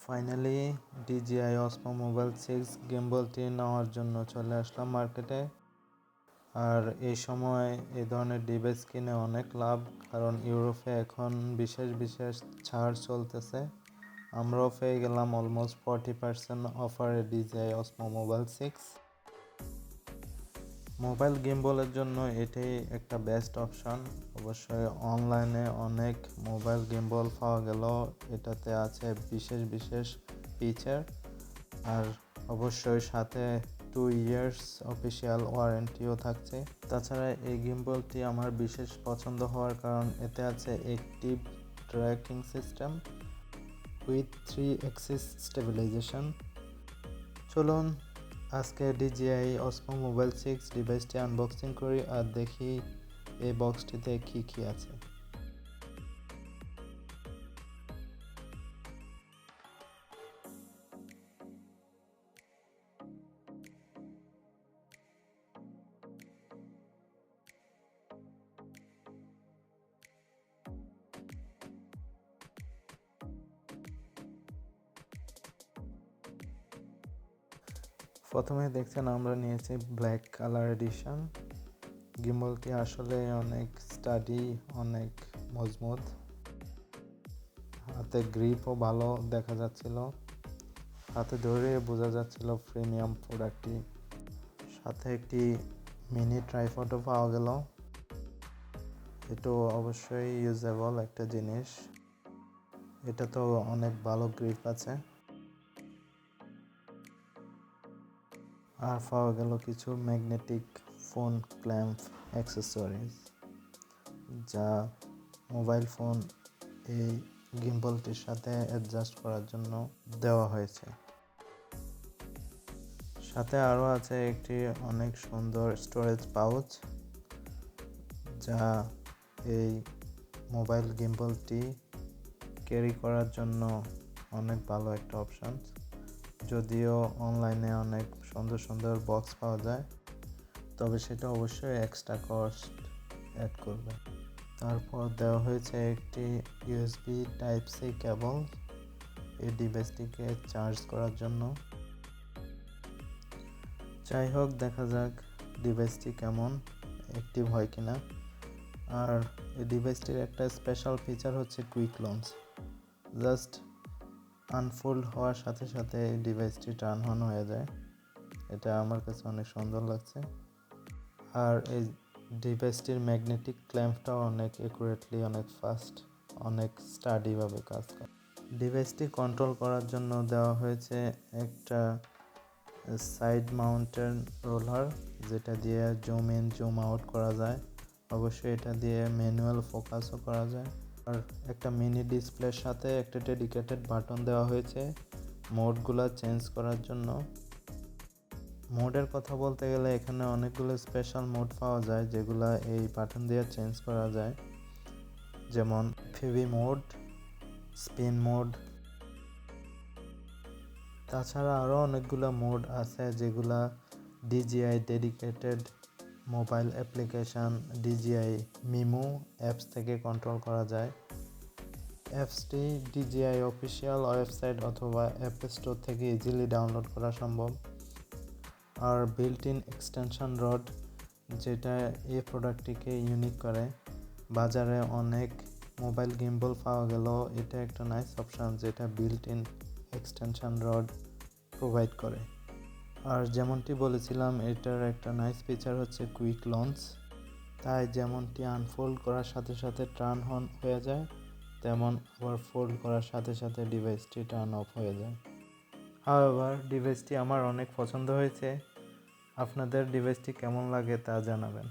Finally DJI Osmo Mobile 6 গিম্বলটি নেওয়ার জন্য চলে আসলাম মার্কেটে। আর এই সময় এই ধরনের ডিভাইস কিনে অনেক লাভ, কারণ ইউরোপে এখন বিশেষ ছাড় চলতেছে। আমরাও পেয়ে গেলাম অলমোস্ট 40% অফারে DJI Osmo Mobile 6। মোবাইল গিম্বলের জন্য এটাই একটা বেস্ট অপশন। অবশ্যই অনলাইনে অনেক মোবাইল গিম্বল পাওয়া গেল, এটাতে আছে বিশেষ ফিচার, আর অবশ্যই সাথে 2 ইয়ার্স অফিসিয়াল ওয়ারেন্টিও থাকছে। তাছাড়া এই গিম্বলটি আমার বিশেষ পছন্দ হওয়ার কারণ এতে আছে active tracking system with 3 Axis stabilisation. চলুন আজকে DJI Osmo Mobile 6 ডিভাইসটি আনবক্সিং করি আর দেখি এই বক্সটিতে কি আছে। প্রথমে দেখছেন আমরা নিয়েছি ব্ল্যাক কালার এডিশন। গিম্বলটি আসলে অনেক স্টাডি, অনেক মজবুত, হাতে গ্রিপও ভালো দেখা যাচ্ছিল, হাতে ধরে বোঝা যাচ্ছিল প্রিমিয়াম প্রোডাক্টটি। সাথে একটি মিনি ট্রাইপডও পাওয়া গেল, এটা অবশ্যই ইউজেবল একটা জিনিস। এটা তো অনেক ভালো গ্রিপ আছে। আর পাওয়া গেল কিছু ম্যাগনেটিক ফোন ক্ল্যাম্প অ্যাক্সেসরিজ, যা মোবাইল ফোন এই গিম্বলটির সাথে অ্যাডজাস্ট করার জন্য দেওয়া হয়েছে। সাথে আরও আছে একটি অনেক সুন্দর স্টোরেজ পাউচ, যা এই মোবাইল গিম্বলটি ক্যারি করার জন্য অনেক ভালো একটা অপশন। যদিও অনলাইনে অনেক সুন্দর বক্স পাওয়া যায়, তবে সেটা অবশ্যই এক্সট্রা কস্ট অ্যাড করবে। তারপর দেওয়া হয়েছে একটি USB Type-C কেবল এই ডিভাইসটিকে চার্জ করার জন্য। যাই হোক, দেখা যাক ডিভাইসটি কেমন অ্যাক্টিভ হয় কিনা। আর এই ডিভাইসটির একটা স্পেশাল ফিচার হচ্ছে কুইক লঞ্চ। জাস্ট আনফোল্ড হওয়ার সাথে এই ডিভাইসটি টার্ন অন হয়ে যায়। এটা আমার কাছে অনেক সুন্দর লাগছে। আর এই ডিভাইসটির ম্যাগনেটিক ক্ল্যাম্পটাও অনেক অ্যাকুরেটলি, অনেক ফাস্ট, অনেক স্টাডিভাবে কাজ করে। ডিভাইসটি কন্ট্রোল করার জন্য দেওয়া হয়েছে একটা সাইড মাউন্টেন রোলার, যেটা দিয়ে জুম ইন জুম আউট করা যায়। অবশ্যই এটা দিয়ে ম্যানুয়াল ফোকাসও করা যায়। আর একটা মিনি ডিসপ্লের সাথে একটা ডেডিকেটেড বাটন দেওয়া হয়েছে মোডগুলো চেঞ্জ করার জন্য। মোডের কথা বলতে গেলে এখানে অনেকগুলো স্পেশাল মোড পাওয়া যায়, যেগুলো এই বাটন দিয়ে চেঞ্জ করা যায়, যেমন ফিভি মোড, স্পিন মোড। তাছাড়া আরও অনেকগুলো মোড আছে যেগুলা DJI dedicated mobile application DJI Mimo apps থেকে কন্ট্রোল করা যায়। অ্যাপসটি DJI অফিসিয়াল ওয়েবসাইট অথবা অ্যাপ স্টোর থেকে ইজিলি ডাউনলোড করা সম্ভব। আর বিল্ট ইন এক্সটেনশন রড, যেটা এই প্রোডাক্টটিকে ইউনিক করে। বাজারে অনেক মোবাইল গিম্বল পাওয়া গেল, এটা একটা নাইস অপশান যেটা built in extension rod provide করে। আর যেমনটি বলেছিলাম, এটার একটা নাইস ফিচার হচ্ছে কুইক লঞ্চ। তাই যেমনটি আনফোল্ড করার সাথে টার্ন অন হয়ে যায়, তেমন আবার ফোল্ড করার সাথে ডিভাইসটি টার্ন অফ হয়ে যায়। হাওয়েভার ডিভাইসটি আমার অনেক পছন্দ হয়েছে। আপনাদের ডিভাইসটি কেমন লাগে তা জানাবেন।